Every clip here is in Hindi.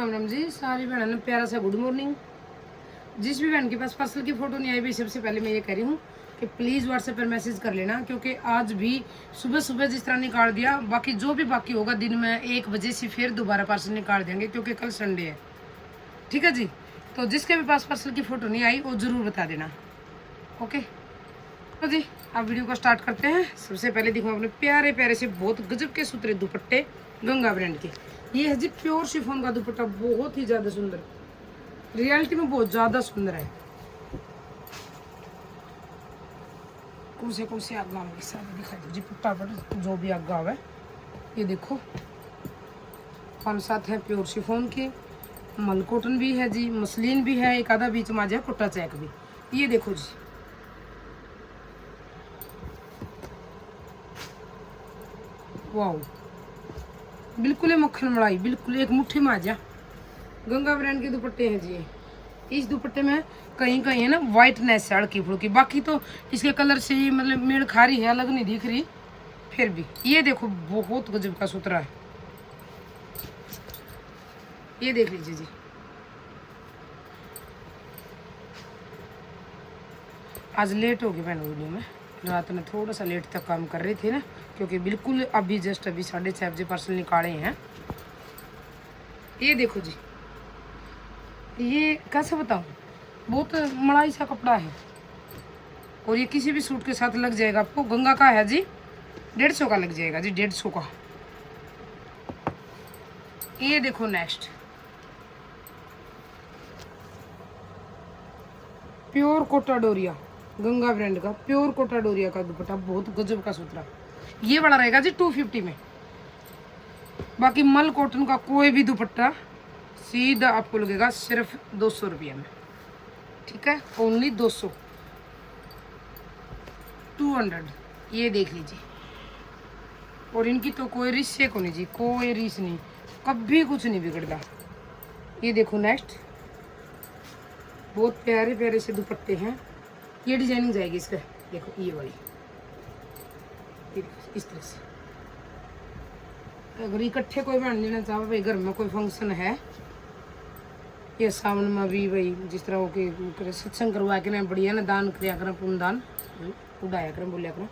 राम राम जी सारी बहनों ने प्यारा सा गुड मॉर्निंग। जिस भी बहन के पास पार्सल की फ़ोटो नहीं आई भी सबसे पहले मैं ये कह रही हूँ कि प्लीज़ व्हाट्सएप पर मैसेज कर लेना, क्योंकि आज भी सुबह सुबह जिस तरह निकाल दिया, बाकी जो भी बाकी होगा दिन में 1 बजे से फिर दोबारा पार्सल निकाल देंगे, क्योंकि कल संडे है। ठीक है जी, तो जिसके भी पास पार्सल की फ़ोटो नहीं आई वो ज़रूर बता देना। ओके तो जी अब वीडियो को स्टार्ट करते हैं। सबसे पहले देखो अपने प्यारे प्यारे से बहुत गजब के सुथरे दुपट्टे गंगा ब्रांड के। ये है जी प्योर शिफॉन का दुपट्टा, बहुत ही ज़्यादा सुंदर, रियलिटी में बहुत ज़्यादा सुंदर है। कौन से आग आगे सारे दिखाई दो जी, पुट्टा पर जो भी आग आवे। ये देखो 5-7 है प्योर शिफॉन के, मल कॉटन भी है जी, मसलिन भी है, एक आधा बीच में आ जाए कुट्टा चेक भी। ये देखो जी वाह, बिल्कुल मक्खन मलाई, बिल्कुल एक मुट्ठी में आ जा। गंगा ब्रांड के दुपट्टे हैं जी। इस दुपट्टे में कहीं कहीं है ना वाइटनेस है हल्की फुल्की, बाकी तो इसके कलर से ही मतलब मेड़ खा रही है, अलग नहीं दिख रही फिर भी। ये देखो बहुत गजब का सुथरा है, ये देख लीजिए जी। आज लेट हो गई मैंने वीडियो में, रात में थोड़ा सा लेट तक काम कर रही थी ना, क्योंकि बिल्कुल अभी 6:30 बजे पार्सल निकाले हैं। ये देखो जी, ये कैसे बताऊँ, बहुत मलाई सा कपड़ा है और ये किसी भी सूट के साथ लग जाएगा आपको। गंगा का है जी, 150 का लग जाएगा जी, 150 का। ये देखो next pure Kota Doria, Ganga brand का प्योर कोटा डोरिया का दुपट्टा, बहुत गजब का सुथरा। ये वाला रहेगा जी 250 में। बाकी मल कॉटन का कोई भी दुपट्टा सीधा आपको लगेगा सिर्फ 200 रुपये में। ठीक है, ओनली 200, 200। ये देख लीजिए, और इनकी तो कोई रिस से को नहीं जी, कोई रिस नहीं, कभी कुछ नहीं बिगड़ता। ये देखो नेक्स्ट, बहुत प्यारे प्यारे से दुपट्टे हैं। ये डिजाइनिंग जाएगी इसका, देखो ये वाली, ये देखो इस तरह से। अगर इकट्ठे कोई बहन लेना चाहो भाई, घर में कोई फंक्शन है या सावन में भी भाई, जिस तरह के सत्संग करवा के ना बढ़िया ना दान कराया करें, पुण्यदान उड़ाया करें, बोलिया करें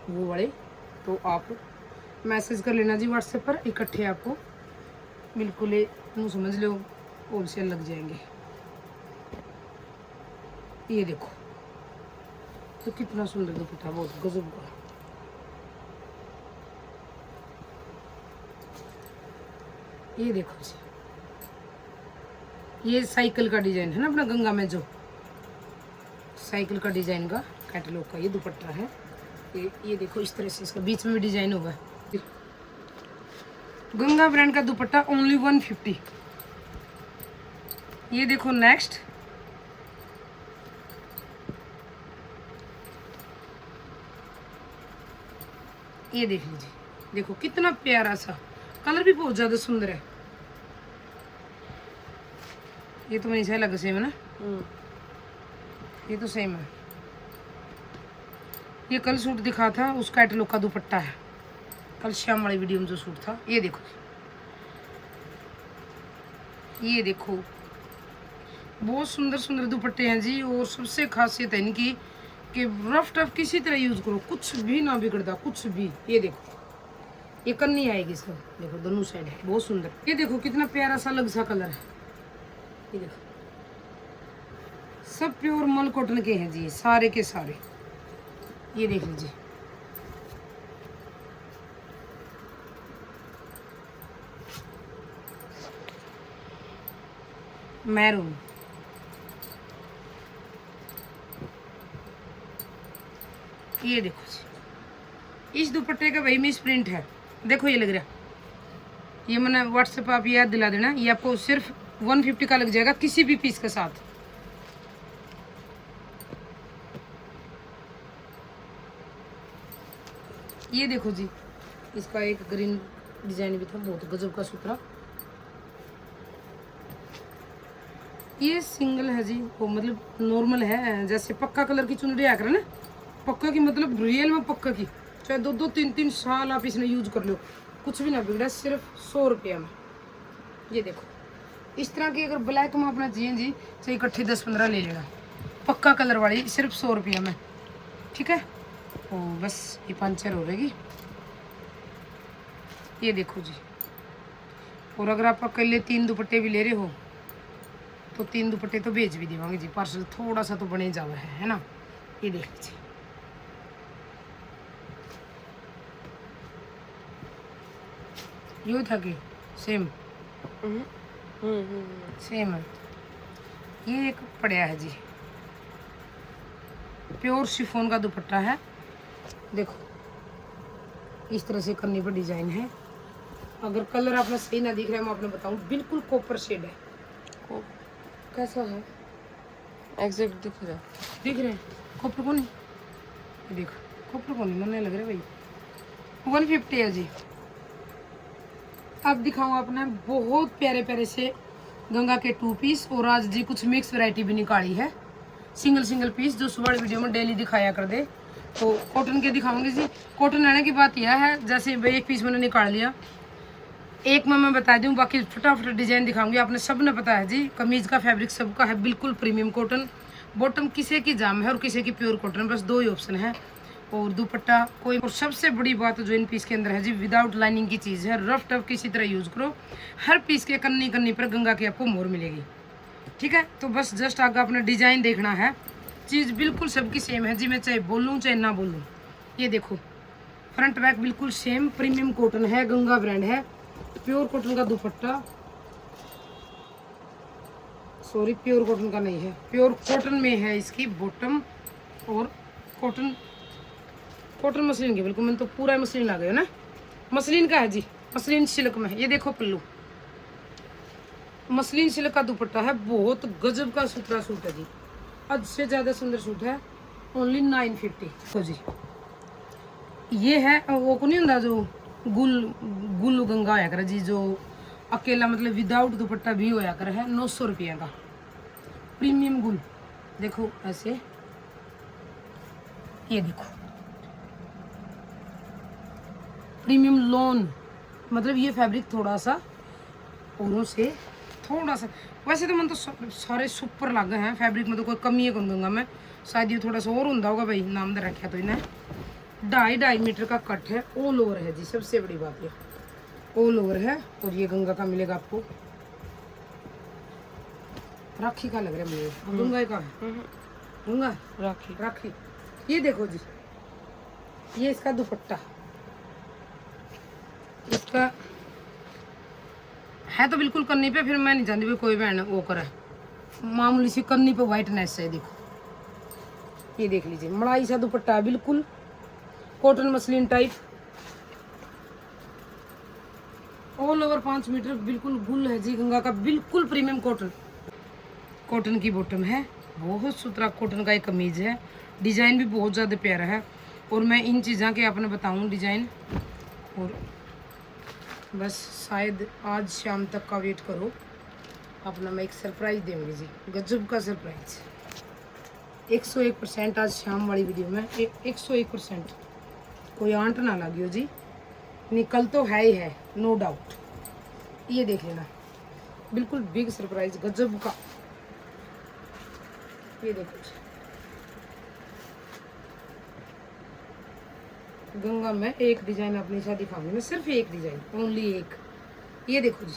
वो वाले, तो आप मैसेज कर लेना जी व्हाट्सएप पर। इकट्ठे आपको बिल्कुल यूँ समझ लो होलसेल लग जाएंगे। ये देखो तो कितना सुंदर दुपट्टा, बहुत गजब का। ये देखो जी, ये साइकिल का डिजाइन है ना अपना गंगा में, जो साइकिल का डिजाइन का कैटलॉग का ये दुपट्टा है। ये देखो इस तरह से इसका बीच में भी डिजाइन होगा। गंगा ब्रांड का दुपट्टा ओनली 150। ये देखो नेक्स्ट, ये देख लीजिए, देखो कितना प्यारा सा कलर भी बहुत ज्यादा सुंदर है। ये तो मैंने सही लगा सेम है ना, ये तो सेम है। ये कल सूट दिखा था उस कैटलॉग का दुपट्टा है, कल शाम वाली वीडियो में जो सूट था। ये देखो, ये देखो बहुत सुंदर सुंदर दुपट्टे हैं जी। और सबसे खासियत है इनकी कि रफ टफ किसी तरह यूज करो कुछ भी ना बिगड़ता, कुछ भी। ये देखो ये कन्नी आएगी इसका, देखो दोनों साइड है, बहुत सुंदर। ये देखो कितना प्यारा सा अलग सा कलर है। ये देखो सब प्योर मल कॉटन के हैं जी, सारे के सारे। ये देख लीजिए, मैरून, ये देखो जी इस दुपट्टे का भाई मिस प्रिंट है, देखो ये लग रहा। ये मैंने व्हाट्सएप आप याद दिला देना, ये आपको सिर्फ 150 का लग जाएगा किसी भी पीस के साथ। ये देखो जी, इसका एक ग्रीन डिजाइन भी था, बहुत गजब का सुथरा। ये सिंगल है जी, वो मतलब नॉर्मल है, जैसे पक्का कलर की चुनरी आ कर ना, पक्का की मतलब रियल में पक्का की, चाहे 2-2 3-3 साल आप इसने यूज कर लो, कुछ भी ना बिगड़ा, सिर्फ 100 रुपये में। ये देखो इस तरह की अगर ब्लैक में अपना चाहिए जी, तो इकट्ठे 10-15 ले लेना, पक्का कलर वाली, सिर्फ 100 रुपया में, ठीक है। ओ बस ये पंचर हो रहेगी, ये देखो जी। और अगर आप अकेले 3 दुपट्टे भी ले रहे हो तो 3 दुपट्टे तो भेज भी देवांगे जी, पार्सल थोड़ा सा तो बने जावा है ना। ये देख लीजिए, यो था कि सेम सेम है। ये एक पड़ा है जी, प्योर शिफॉन का दुपट्टा है, देखो इस तरह से करनी पर डिजाइन है। अगर कलर आपने सही ना दिख रहा है, मैं आपने बताऊं, बिल्कुल कॉपर शेड है। कैसा है? एग्जैक्ट दिख रहा है, दिख रहे हैं कॉपर को नहीं, देखो कॉपर को नहीं मन लग रहा है भाई। 150 है जी। अब दिखाऊं आपने बहुत प्यारे प्यारे से गंगा के 2 पीस, और आज जी कुछ मिक्स वैरायटी भी निकाली है, सिंगल पीस, जो सुबह वाली वीडियो में डेली दिखाया कर दे। तो कॉटन के दिखाऊंगी जी। कॉटन आने की बात यह है, जैसे एक पीस मैंने निकाल लिया, एक में मैं बता दूं, बाकी फटाफट डिजाइन दिखाऊंगी। आपने सब ने पता है जी, कमीज का फैब्रिक सबका है बिल्कुल प्रीमियम कॉटन। बॉटम किसी की जाम है और किसी की प्योर कॉटन, बस 2 ही ऑप्शन है। और दुपट्टा कोई, और सबसे बड़ी बात जो इन पीस के अंदर है जी, विदाउट लाइनिंग की चीज़ है, रफ टफ किसी तरह यूज़ करो। हर पीस के कन्नी पर गंगा की आपको मोर मिलेगी, ठीक है। तो बस जस्ट आगे आपने डिजाइन देखना है, चीज़ बिल्कुल सबकी सेम है जी, मैं चाहे बोलूँ चाहे ना बोलूँ। ये देखो फ्रंट बैक बिल्कुल सेम, प्रीमियम कॉटन है, गंगा ब्रांड है, प्योर कॉटन का दुपट्टा, सॉरी प्योर कॉटन का नहीं है, प्योर कॉटन में है इसकी बॉटम, और कॉटन मसलिन की, बिल्कुल मैंने तो पूरा मसलिन ला गया ना, मसलिन का है जी, मसलिन सिल्क में। ये देखो पल्लू, मसलिन सिल्क का दुपट्टा है, बहुत गजब का सुथरा सूट है जी, हद से ज़्यादा सुंदर सूट है, ओनली 950 तो जी। ये है वो को नहीं होता जो गुल गंगा होया कर जी, जो अकेला मतलब विदाउट दुपट्टा भी होया कर है, 900 रुपये का प्रीमियम गुल। देखो ऐसे, ये देखो प्रीमियम लॉन, मतलब ये फैब्रिक थोड़ा सा औरों से थोड़ा सा, वैसे तो मन तो सारे सुपर लग हैं फैब्रिक में, तो कोई कमी है कौन दूंगा मैं, शायद ये थोड़ा सा और होंगे होगा भाई, नाम दे रखा तो इन्हें। 2.5 मीटर का कट है, ऑल ओवर है जी, सबसे बड़ी बात ये ऑल ओवर है। और ये गंगा का मिलेगा आपको, राखी का लग रहा है मुझे, गंगा का है, गंगा राखी। ये देखो जी, ये इसका दुपट्टा, इसका है तो बिल्कुल कन्नी पे, फिर मैं नहीं जानती कोई बहन वो करे, मामूली सी कन्नी पे वाइटनेस है, देखो ये देख लीजिए, मड़ाई सा दुपट्टा बिल्कुल cotton muslin type, all over 5 metre, बिल्कुल गुल है जी, गंगा का बिल्कुल प्रीमियम कॉटन की बॉटम है, बहुत सुथरा कॉटन का एक कमीज है, डिजाइन भी बहुत ज़्यादा प्यारा है। और मैं इन चीज़ों के आपने बताऊँ डिजाइन, और बस शायद आज शाम तक का वेट करो, अपना मैं एक सरप्राइज दूंगी जी, गजब का सरप्राइज, 101% आज शाम वाली वीडियो में 101%, कोई आंट ना लगी हो जी, निकल तो है ही है, नो डाउट। ये देख लेना, बिल्कुल बिग सरप्राइज गजब का। ये देखो जी, गंगा में एक डिजाइन अपनी शादी दिखाऊंगी मैं, सिर्फ एक डिजाइन, ओनली एक। ये देखो जी,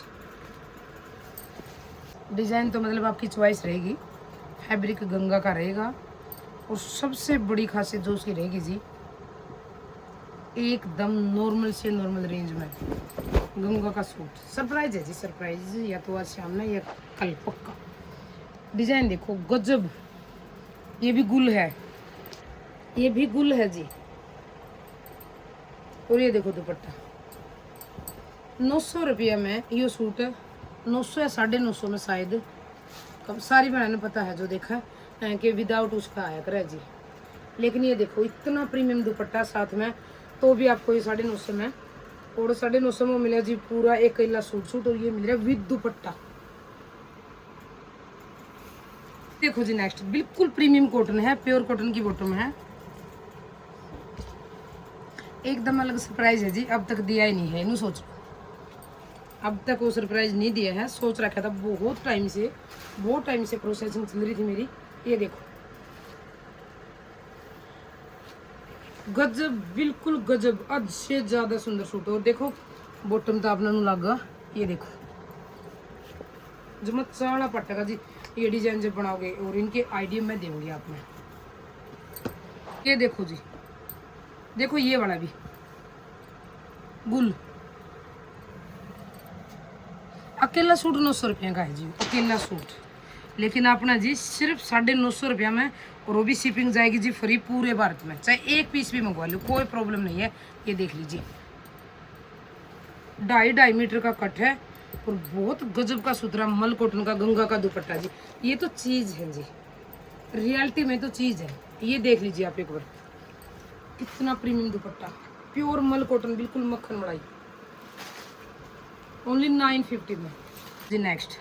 डिजाइन तो मतलब आपकी चॉइस रहेगी, फैब्रिक गंगा का रहेगा, और सबसे बड़ी खासियत जो उसकी रहेगी जी, एकदम नॉर्मल से नॉर्मल रेंज में गंगा का सूट। सरप्राइज है जी, सरप्राइज, या तो आज शाम ना या कल पक्का। डिजाइन देखो गजब, ये भी गुल है, ये भी गुल है जी, और ये देखो दुपट्टा, 900 रुपया में ये सूट है, 900 या 950 में शायद, कब सारी बहनों ने पता है जो देखा है कि विदाउट उसका आया करे जी। लेकिन ये देखो इतना प्रीमियम दुपट्टा साथ में, तो भी आपको ये 950 में, और 950 में मिला जी पूरा एक किला सूट, और ये मिल रहा है विद दुपट्टा। देखो जी नेक्स्ट, बिल्कुल प्रीमियम कॉटन है, प्योर कॉटन की बॉटम है, एकदम अलग सरप्राइज है जी, अब तक दिया ही नहीं है, इन्हों सोच। अब तक वो सरप्राइज नहीं दिया है, सोच रखा था बहुत टाइम से प्रोसेसिंग चल रही थी मेरी। ये देखो गजब, बिल्कुल गजब, हद से ज्यादा सुंदर सूट। और देखो बॉटम तो आपने लगा, ये देखो जो मत साड़ा पट्टेगा जी। ये डिजाइन जब बनाओगे और इनके आइडिया मैं दूंगी आपने। ये देखो जी, देखो ये वाला भी गुल, अकेला सूट 900 रुपये का है जी, अकेला सूट। लेकिन अपना जी सिर्फ 950 रुपया में, और वो भी शिपिंग जाएगी जी फ्री पूरे भारत में, चाहे एक पीस भी मंगवा लो कोई प्रॉब्लम नहीं है। ये देख लीजिए 2.5 मीटर का कट है और बहुत गजब का सुथरा मल कॉटन का गंगा का दुपट्टा जी। ये तो चीज है जी, रियलिटी में तो चीज है। ये देख लीजिए आप एक बार, कितना प्रीमियम दुपट्टा, प्योर मल कॉटन, बिल्कुल मक्खन मलाई, ओनली 950 में जी। नेक्स्ट,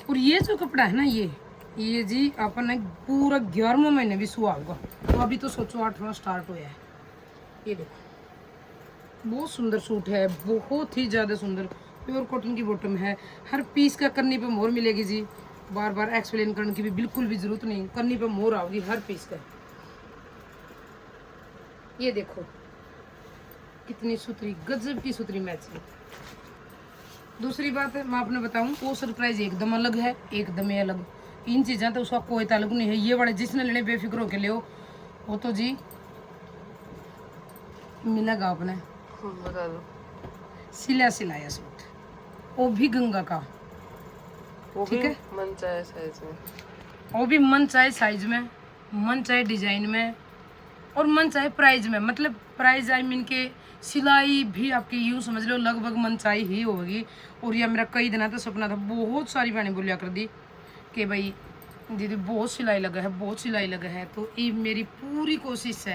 और ये जो कपड़ा है ना, ये जी अपन ने पूरा 11वां महीने भी सुहा होगा, तो अभी तो सोचो 8वां स्टार्ट हुआ है। ये देखो बहुत सुंदर सूट है, बहुत ही ज़्यादा सुंदर, प्योर कॉटन की बॉटम है। हर पीस का करनी पे मोहर मिलेगी जी, बार बार एक्सप्लेन करने की भी बिल्कुल भी जरूरत नहीं, करनी पे मोहर आओगी हर पीस का। ये देखो कितनी सुथरी, गजब की सुथरी मैचिंग। दूसरी बात है मैं आपने बताऊं, वो सरप्राइज एकदम अलग है, एकदम ही अलग। इन चीज़ें तो उसका कोई ताल्लुक नहीं है। ये वाले जिसने लेने बेफिक्र होके ले, वो तो जी मिलेगा आपने। बता दो। सिलाया सूट, वो भी गंगा का, वो ठीक भी है, मन चाहे साइज में, वो भी मन चाहे साइज में, मन चाहे डिजाइन में, और मन चाहे प्राइस में। मतलब प्राइस आई मीन के सिलाई भी आपकी यूँ समझ लो लगभग मन चाहे ही होगी। और ये मेरा कई दिनों तो सपना था, बहुत सारी बहनें बोलिया कर दी कि भाई दीदी बहुत सिलाई लगा है, बहुत सिलाई लगा है। तो ये मेरी पूरी कोशिश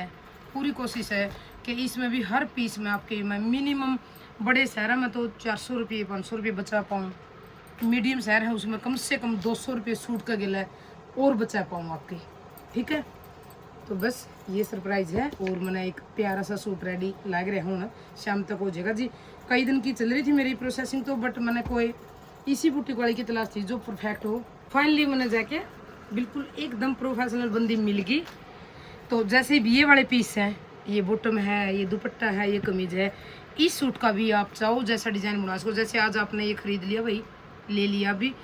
है कि इसमें भी हर पीस में आपके मैं मिनिमम, बड़े शहर में तो 400 रुपये 500 रुपये बचा पाऊँ, मीडियम शहर है उसमें कम से कम 200 रुपये सूट का गिला है और बचा पाऊँ आपके, ठीक है। तो बस ये सरप्राइज है। और मैंने एक प्यारा सा सूट रेडी लग रहा हूँ, शाम तक हो जाएगा जी। कई दिन की चल रही थी मेरी प्रोसेसिंग तो, बट मैंने कोई इसी बुटीक वाली की तलाश थी जो परफेक्ट हो। फाइनली मैंने जाके बिल्कुल एकदम प्रोफेशनल बंदी मिल गई। तो जैसे भी ये वाले पीस हैं, ये बॉटम है, ये दुपट्टा है, ये कमीज है, इस सूट का भी आप चाहो जैसा डिज़ाइन बना सको। जैसे आज आपने ये खरीद लिया भाई, ले लिया, अभी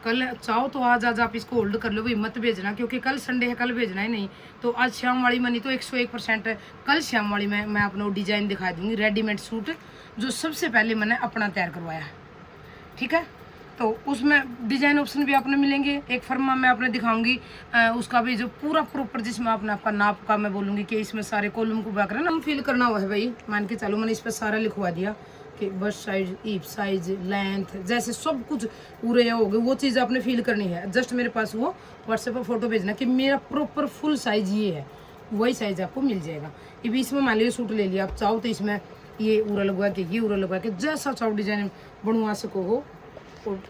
कल चाहो तो आज आप इसको होल्ड कर लो भाई, मत भेजना, क्योंकि कल संडे है, कल भेजना ही नहीं। तो आज शाम वाली मनी तो 101% है, कल शाम वाली में मैं अपना डिज़ाइन दिखा दूंगी, रेडीमेड सूट जो सबसे पहले मैंने अपना तैयार करवाया, ठीक है। तो उसमें डिजाइन ऑप्शन भी आपने मिलेंगे। एक फर्मा मैं आपने दिखाऊंगी, उसका भी जो पूरा प्रॉपर, जिसमें आपने आपका नाप का मैं बोलूँगी कि इसमें सारे कॉलम को बैक नाम फिल करना हुआ है भाई, मान के चलो मैंने इस पर सारा लिखवा दिया कि बस साइज, ईप साइज, लेंथ, जैसे सब कुछ पूरे हो गए, वो चीज़ आपने फिल करनी है। जस्ट मेरे पास वो व्हाट्सएप पर फोटो भेजना कि मेरा प्रॉपर फुल साइज ये है, वही साइज आपको मिल जाएगा। ये भी इसमें मान लीजिए सूट ले लिया, आप चाहो तो इसमें ये उरा लगवा के, ये उरा लगवा के, जैसा चाहो डिजाइन बनवा सको हो। और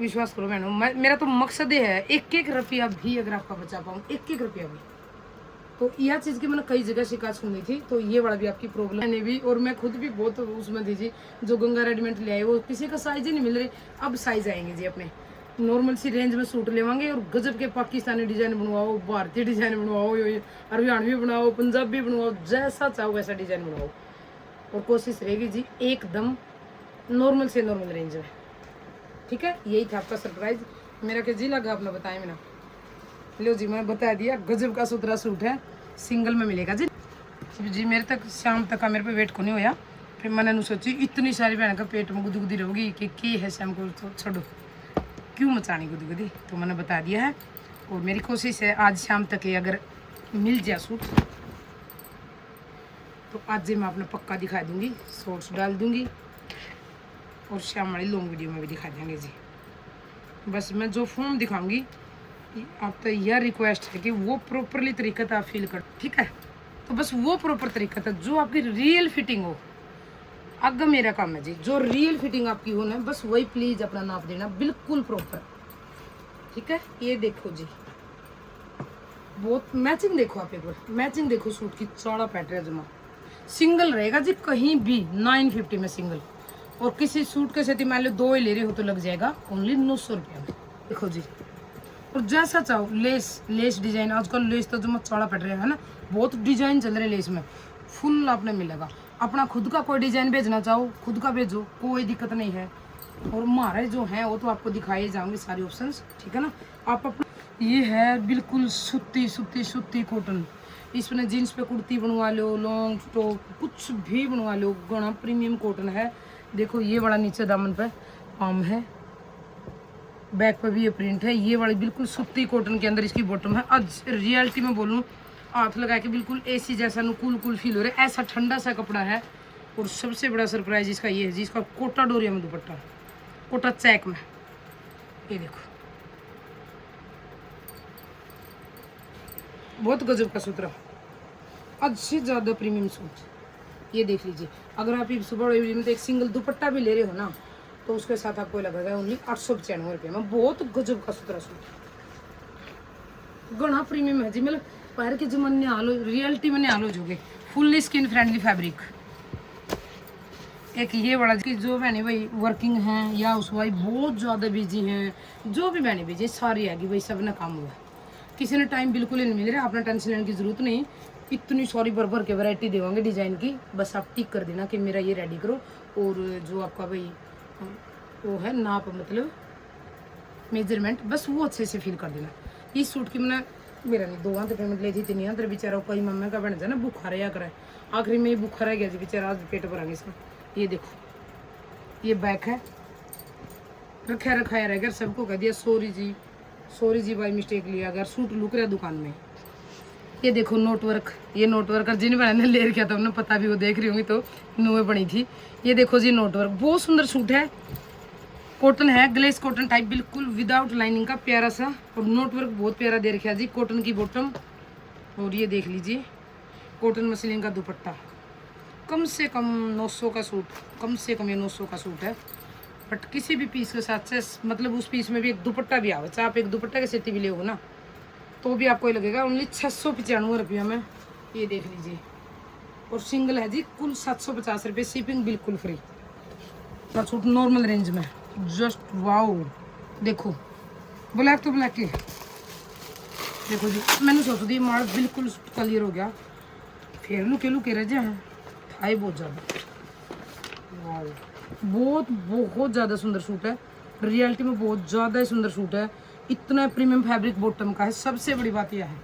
विश्वास करो मैडम, मेरा तो मकसद ये है एक एक रुपया भी अगर आपका बचा पाऊँ, एक एक रुपया भी। तो यह चीज़ की मैंने कई जगह शिकायत सुनी थी, तो ये वाला भी आपकी प्रॉब्लम है भी। और मैं खुद भी बहुत उसमें थी जी, जो गंगा रेडीमेड ले आए वो किसी का साइज ही नहीं मिल रही। अब साइज आएंगे जी, अपने नॉर्मल सी रेंज में सूट लेवांगे और गजब के पाकिस्तानी डिजाइन बनवाओ, भारतीय डिजाइन बनवाओ, हरियाणवी बनाओ, पंजाबी बनवाओ, जैसा चाहो वैसा डिजाइन बनवाओ। और कोशिश रहेगी जी एकदम नॉर्मल से नॉर्मल रेंज में, ठीक है। यही था आपका सरप्राइज मेरा के जी लगा, आपने बताया मैंने। लो जी मैं बता दिया, गजब का सुथरा सूट है, सिंगल में मिलेगा जी। जी मेरे तक शाम तक का मेरे पे वेट को नहीं होया, फिर मैंने सोची इतनी सारी बहन का पेट में गुदगुदी रहोगी कि है शाम को, तो छोड़ो क्यों मचानी गुदगुदी, तो मैंने बता दिया है। और मेरी कोशिश है आज शाम तक ही अगर मिल जाए सूट तो आज ही मैं अपना पक्का दिखा दूंगी, शॉर्ट्स डाल दूंगी और शाम वाली लॉन्ग वीडियो में भी दिखा देंगे जी। बस मैं जो फॉर्म दिखाऊंगी आपका यह रिक्वेस्ट है कि वो प्रॉपरली तरीका था आप फील कर, ठीक है। तो बस वो प्रॉपर तरीका था जो आपकी रियल फिटिंग हो, आगे मेरा काम है जी, जो रियल फिटिंग आपकी हो ना, बस वही प्लीज अपना नाप देना बिल्कुल प्रॉपर, ठीक है। ये देखो जी, बहुत मैचिंग देखो, आप एक बार मैचिंग देखो, सूट की चौड़ा पैटर्न जमा, सिंगल रहेगा जी कहीं भी 950 में सिंगल। और किसी सूट के साथ मान लो 2 ही ले रहे हो तो लग जाएगा ओनली 900 रुपया में। देखो जी, और जैसा चाहो लेस डिजाइन, आजकल लेस तो जो मत चौड़ा पड़ रहा है ना, बहुत डिजाइन चल रहे लेस में, फुल आपने मिलेगा। अपना खुद का कोई डिजाइन भेजना चाहो खुद का भेजो, कोई दिक्कत नहीं है। और हमारे जो है वो तो आपको दिखाए जाएंगे सारे ऑप्शंस, ठीक है ना। आप अपना ये है बिल्कुल सूती कॉटन, इसमें जीन्स पे कुर्ती बनवा लो, लॉन्ग टॉप कुछ भी बनवा लो, घना प्रीमियम कॉटन है। देखो ये वाला नीचे दामन पे पाम है, बैक पे भी ये प्रिंट है। ये वाली बिल्कुल सूती कॉटन के अंदर इसकी बॉटम है। आज रियलिटी में बोलूँ, हाथ लगा के बिल्कुल एसी जैसा कूल फील हो रहा है, ऐसा ठंडा सा कपड़ा है। और सबसे बड़ा सरप्राइज इसका ये है जी, इसका कोटा डोरिया में दुपट्टा, कोटा चेक में, ये देखो बहुत गजब का सूत्र, आज से ज़्यादा प्रीमियम सूट। ये देख लीजिए, अगर आप सुबह में तो एक सिंगल दुपट्टा भी ले रहे हो ना, तो उसके साथ आपको लगेगा ओनली 895 रुपये में। बहुत गजब का सूत्र सूट, घना प्रीमियम है जी, मतलब पैर के जमाने आलो रियलिटी में आलो जोगे, फुल्ली स्किन फ्रेंडली फैब्रिक। एक ये बड़ा कि जो बहने भाई वर्किंग हैं या उस भाई बहुत ज़्यादा बिजी हैं, जो भी बहने बिजी सारी आएगी भाई, सब ने काम हुआ, किसी ने टाइम बिल्कुल ही नहीं मिल रहा। अपना टेंशन लेने की ज़रूरत नहीं, इतनी सारी भर के वैरायटी देवांगे डिज़ाइन की, बस आप टिक कर देना कि मेरा ये रेडी करो। और जो आपका भाई वो है नाप, मतलब मेजरमेंट, बस वो अच्छे से फिल कर देना। इस सूट की मैंने मेरा नहीं 2 हाथ पेमेंट ली थी, 3 हाथ बेचारा कई मम्मी का बन जाए ना, भूखा रहा करे, आखिरी में ही भूखा रह गया जी बेचारा, आज पेट भरा इसका। ये देखो ये बैक है, रखाया रह गया, सबको कह दिया सॉरी जी बाई मिस्टेक लिया, अगर सूट लुक रहा दुकान में। ये देखो नोटवर्क, ये नोटवर्क जिन बहन ने ले रखा था उन्हें पता भी, वो देख रही होंगी तो नुए बनी थी। ये देखो जी नोटवर्क, बहुत सुंदर सूट है, कॉटन है, ग्लेस कॉटन टाइप, बिल्कुल विदाउट लाइनिंग का प्यारा सा, और नोटवर्क बहुत प्यारा दे रखा जी, कॉटन की बॉटम। और ये देख लीजिए कॉटन मसलिन का दुपट्टा, कम से कम 900 का सूट, कम से कम ये 900 का सूट है। बट किसी भी पीस के साथ से, मतलब उस पीस में भी एक दुपट्टा भी आवे, चाहे आप एक दुपट्टा के सेट भी ले हो ना, तो भी आपको ये लगेगा ओनली 695 रुपये में। ये देख लीजिए, और सिंगल है जी कुल 750 रुपये, शिपिंग बिल्कुल फ्री का सूट नॉर्मल रेंज में, जस्ट वाओ। देखो ब्लैक तो ब्लैक ही, देखो जी मैंने सोच दी माल बिल्कुल क्लियर हो गया, फिर लुके रह जाए थाई बहुत ज़्यादा, वाओ बहुत ज़्यादा सुंदर सूट है, रियलिटी में बहुत ज़्यादा ही सुंदर सूट है। इतना प्रीमियम फैब्रिक बॉटम का है, सबसे बड़ी बात यह है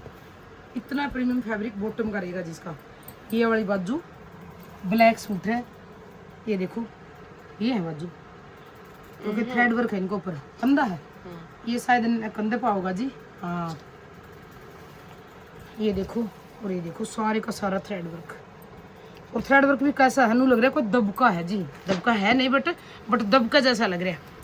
इतना प्रीमियम फैब्रिक बॉटम का रहेगा जिसका। ये वाली बाजू ब्लैक सूट है, ये देखो ये है बाजू, क्योंकि थ्रेड वर्क है इनके ऊपर, कंधा है ये, शायद कंधे पा होगा जी, हाँ ये देखो। और ये देखो सारे का सारा थ्रेड वर्क, और थ्रेड वर्क भी कैसा है, नू लग रहा है कोई दबका है जी, दबका है नहीं बट दबका जैसा लग रहा है।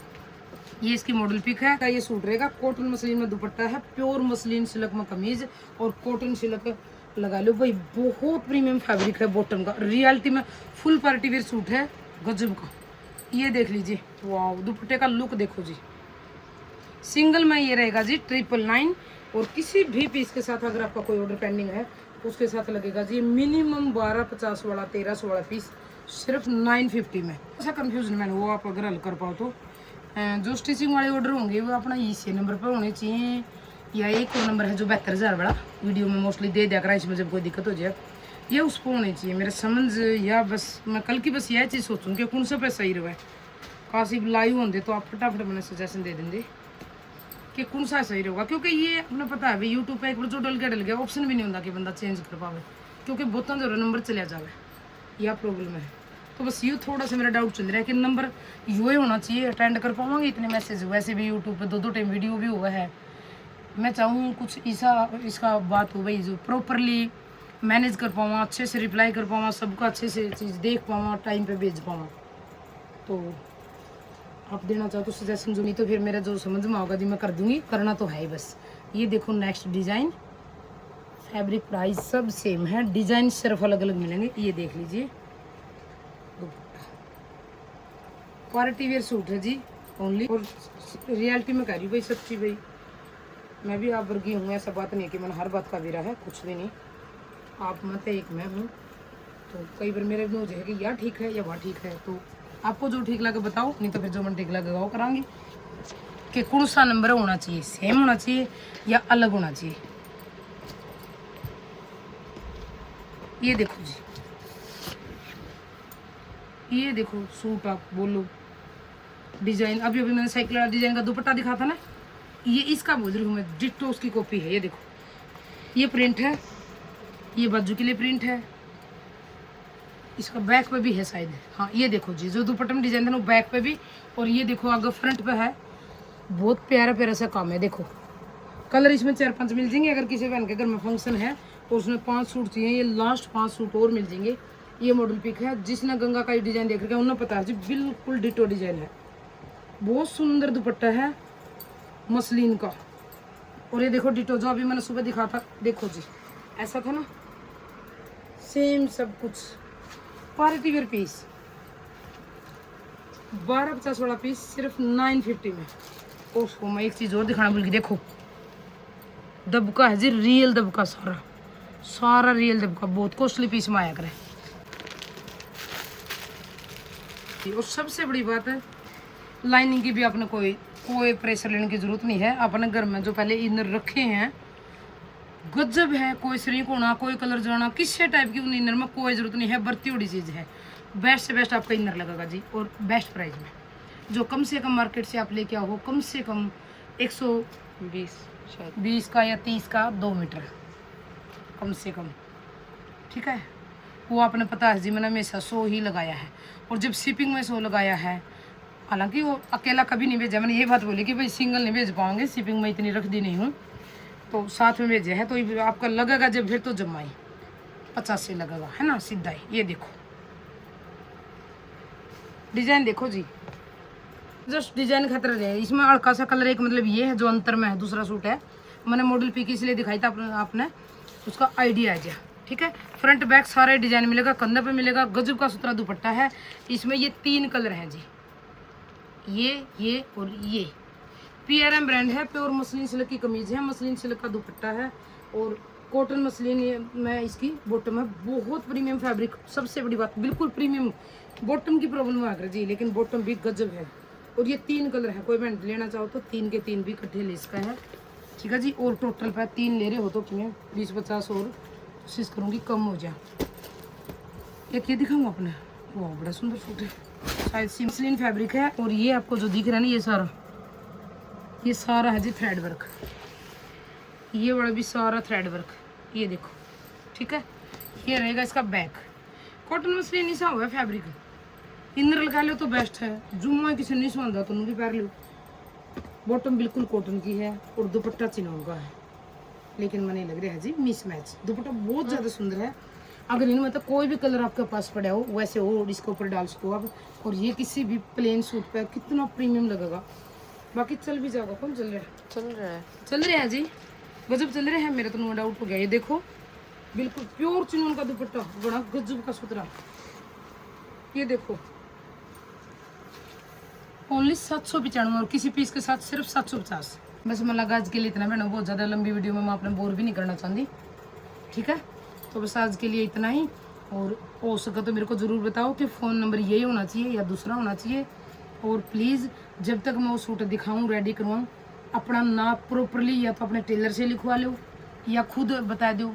ये इसकी मॉडल पिक है। ये सूट रहेगा कॉटन मसलिन में दुपट्टा है, प्योर मसलिन सिल्क में कमीज, और कॉटन सिल्क लगा लो भाई, बहुत प्रीमियम फैब्रिक है बॉटम का, रियलिटी में फुल पार्टी वेयर सूट है गजब का। ये देख लीजिए, वाह दुपट्टे का लुक देखो जी, सिंगल में ये रहेगा जी 999, और किसी भी पीस के साथ अगर आपका कोई ऑर्डर पेंडिंग है उसके साथ लगेगा जी मिनिमम 1250 वाला 1300 वाला पीस सिर्फ 950 में। ऐसा कंफ्यूजन मैंने वो आप अगर हल कर पाओ तो जो स्टिचिंग वाले ऑर्डर होंगे वो अपना इसी नंबर पर होने चाहिए, या एक और नंबर है जो 72,000 वाला वीडियो में मोस्टली दे दिया करा, इसमें जब कोई दिक्कत हो जाए ये उस पर होने चाहिए मेरे समझ। या बस मैं कल की बस यह चीज़ सोचूँ कि कौन सा पैसा सही रहे, काशी लाइव होंगे तो आप फटाफट मैंने सजेशन दे देंगे कि कौन सा सही रहेगा, क्योंकि ये अपने पता है भाई यूट्यूब पे एक बार जो डल गया ऑप्शन भी नहीं होता कि बंदा चेंज कर पावे, क्योंकि बहुत जरूर नंबर चला जाए, यह प्रॉब्लम है। तो बस ये थोड़ा सा मेरा डाउट चल रहा है कि नंबर यू ही होना चाहिए, अटेंड कर पाऊँगी इतने मैसेज। वैसे भी यूट्यूब पे 2-2 टाइम वीडियो भी हुआ है, मैं चाहूँ कुछ इसका बात हो भाई जो प्रॉपरली मैनेज कर पाऊँ, अच्छे से रिप्लाई कर पाऊँ, सबका अच्छे से चीज़ देख पाऊँ, टाइम पे भेज पाऊँ। तो आप देना चाहो तो सजेशन, जो नहीं तो फिर मेरा जो समझ में होगा जी मैं कर दूँगी, करना तो है ही बस। ये देखो नेक्स्ट डिज़ाइन, फैब्रिक प्राइस सब सेम है, डिज़ाइन सिर्फ अलग अलग मिलेंगे। ये देख लीजिए पार्टी वेयर सूट है जी ओनली, और रियलिटी में कह रही हूँ भाई सच्ची भाई, मैं भी आप वर्गी हूँ, ऐसा बात नहीं है कि मैंने हर बात का वीरा है, कुछ भी नहीं, आप मत एक मैं हूँ। तो कई बार मेरे भी हो जाएगा कि यह ठीक है या वह ठीक है, तो आपको जो ठीक लगे बताओ, नहीं तो फिर जो मन ठीक लगे वो करांगी। कि कौन सा नंबर होना चाहिए, सेम होना चाहिए या अलग होना चाहिए। ये देखो जी, ये देखो सूट, आप बोलो डिजाइन। अभी अभी मैंने साइकिल वाला डिजाइन का दुपट्टा दिखा था ना, ये इसका बोल रही हूँ मैं, डिट्टो उसकी कॉपी है। ये देखो, ये प्रिंट है, ये बाजू के लिए प्रिंट है, इसका बैक पे भी है शायद। हाँ ये देखो जी, जो दुपट्टे में डिजाइन था ना वो बैक पे भी, और ये देखो आगे फ्रंट पे है। बहुत प्यारा प्यारा सा काम है। देखो कलर इसमें 4-5 मिल जाएंगे। अगर किसी बहन के घर में फंक्शन है और उसमें 5 सूट चाहिए, ये लास्ट 5 सूट और मिल जाएंगे। ये मॉडल पिक है, जिसने गंगा का डिजाइन देख रखा है उन्हें पता है जी, बिल्कुल डिटो डिजाइन है। बहुत सुंदर दुपट्टा है मसलिन का। और ये देखो डिटो, जो अभी मैंने सुबह दिखा था, देखो जी ऐसा था ना, सेम सब कुछ। पार्टी वेयर पीस 1250 वाला पीस सिर्फ 950 में। ओहो, मैं एक चीज और दिखाना भूल गई। देखो दबका है जी, रियल दबका, सारा सारा रियल दबका, बहुत कॉस्टली पीस में आया करे। और सबसे बड़ी बात है, लाइनिंग की भी आपने कोई प्रेशर लेने की जरूरत नहीं है। अपने घर में जो पहले इनर रखे हैं गजब है, कोई श्रिंक होना, कोई कलर जाना, किसी टाइप की उन इनर में कोई जरूरत नहीं है। बरती हुई चीज़ है, बेस्ट से बेस्ट आपका इनर लगेगा जी, और बेस्ट प्राइस में। जो कम से कम मार्केट से आप लेके आओ, कम से कम 120 का या 30 का 2 मीटर कम से कम, ठीक है। वो आपने पता है जी, मैंने हमेशा 100 ही लगाया है, और जब शिपिंग में 100 लगाया है। हालांकि वो अकेला कभी नहीं भेजा, मैंने ये बात बोली कि भाई सिंगल नहीं भेज पाओगे, शिपिंग में इतनी रख दी नहीं हूँ, तो साथ में भेजे है। तो ये आपका लगेगा जब फिर तो जमाई 50 से लगेगा, है ना, सीधा ही। ये देखो डिजाइन, देखो जी, जस्ट डिजाइन खतरा है इसमें। हल्का सा कलर एक मतलब ये है जो अंतर में है, दूसरा सूट है। मैंने मॉडल पिक इसलिए दिखाई था आपने उसका आइडिया आ जाए, ठीक है। फ्रंट बैक सारे डिजाइन मिलेगा, कंधे पे मिलेगा, गजब का सुथरा दुपट्टा है। इसमें ये 3 कलर हैं जी, ये और ये। PRM ब्रांड है, प्योर मसलिन सिल्क की कमीज है, मसलिन सिल्क का दुपट्टा है, और कॉटन मसलिन में इसकी बॉटम है। बहुत प्रीमियम फैब्रिक, सबसे बड़ी बात बिल्कुल प्रीमियम। बॉटम की प्रॉब्लम आ जी, लेकिन बॉटम भी गजब है। और ये 3 कलर है, कोई ब्रांड लेना चाहो तो 3 के 3 भी इकट्ठे ले इसका है, ठीक है जी। और टोटल पे 3 ले रहे हो तो तुम्हें 20-50 और कोशिश करूँगी कम हो जाए। एक ये दिखाऊँ आपने, वाह बड़ा सुंदर सूट है, शायद मसलिन फैब्रिक है। और ये आपको जो दिख रहा है ना, ये सारा है जी थ्रेड वर्क, ये वाला भी सारा थ्रेड वर्क। ये देखो, ठीक है। ये रहेगा इसका बैक, कॉटन मसलिन नहीं सा हुआ फैब्रिक। इनर लगा लो तो बेस्ट है, जुम्मा किसी नहीं सुनता तो भी पहन लो। बॉटम बिल्कुल कॉटन की है, और दुपट्टा चिनौन का है, लेकिन मैंने लग रहा है जी मिसमैच। दुपट्टा बहुत ज़्यादा सुंदर है। अगर इनमें तो कोई भी कलर आपके पास पड़ा हो वैसे हो, इसके ऊपर डाल सको आप। और ये किसी भी प्लेन सूट पे कितना प्रीमियम लगेगा। बाकी चल भी जाएगा, कौन चल रहा है जी, गजब चल रहे हैं, मेरा तो नो डाउट हो गया। ये देखो बिल्कुल प्योर चिनोन का दुपट्टा, बड़ा गजब का सुथरा। ये देखो ओनली 795, और किसी पीस के साथ सिर्फ 750। बस मैं लगा आज के लिए इतना, मैंने बहुत ज़्यादा लंबी वीडियो में मैं आपने बोर भी नहीं करना चाहती, ठीक है। तो बस आज के लिए इतना ही, और हो सके तो मेरे को ज़रूर बताओ कि फ़ोन नंबर यही होना चाहिए या दूसरा होना चाहिए। और प्लीज़ जब तक मैं वो सूट दिखाऊं, रेडी करवाऊं, अपना नाप प्रॉपरली या तो अपने टेलर से लिखवा लो या खुद बता दो,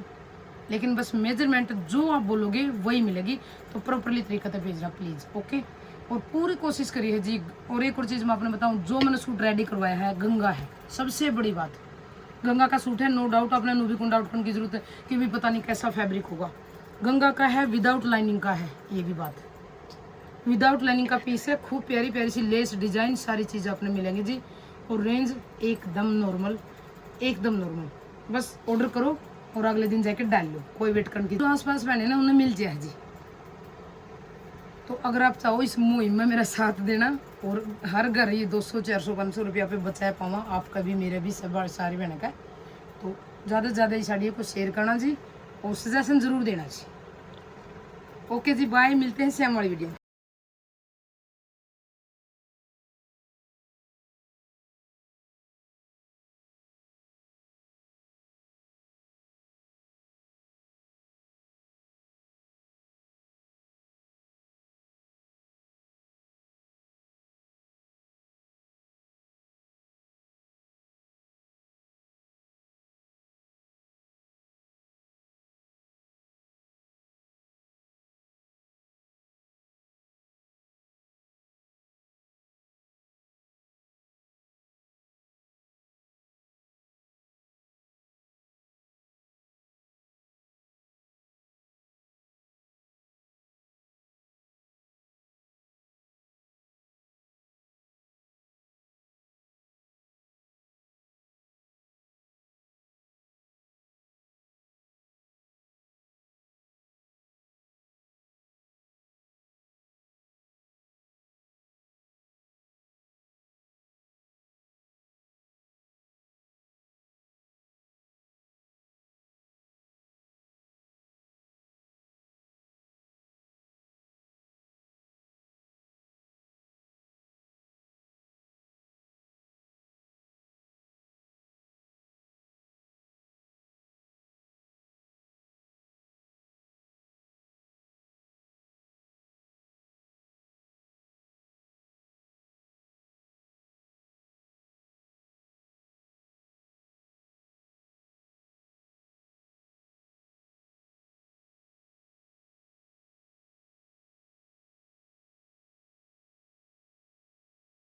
लेकिन बस मेजरमेंट जो आप बोलोगे वही मिलेगी। तो प्रॉपरली तरीका से भेजना प्लीज़, ओके। और पूरी कोशिश करिए जी। और एक और चीज़ मैं आपने बताऊँ, जो मैंने सूट रेडी करवाया है गंगा है, सबसे बड़ी बात गंगा का सूट है। नो डाउट आपने नूबी को डाउट करने की जरूरत है कि भी पता नहीं कैसा फैब्रिक होगा। गंगा का है, विदाउट लाइनिंग का है, ये भी बात विदाउट लाइनिंग का पीस है। खूब प्यारी प्यारी सी लेस डिजाइन, सारी चीज़ें आपने मिलेंगी जी। और रेंज एकदम नॉर्मल, एकदम नॉर्मल। बस ऑर्डर करो और अगले दिन जाके डाल लो, कोई वेट करने की। जो आसपास बहने ना उन्हें मिल जाए जी। तो अगर आप चाहो इस मुहिम में मेरा साथ देना, और हर घर ये 200, 400, 500 रुपया पे बचाए पावा, आपका भी मेरे भी सब सारी बहन का। तो ज़्यादा से ज़्यादा इस आइडिया को शेयर करना जी, और सजेशन ज़रूर देना जी। ओके जी, बाय, मिलते हैं सेम वाली वीडियो में।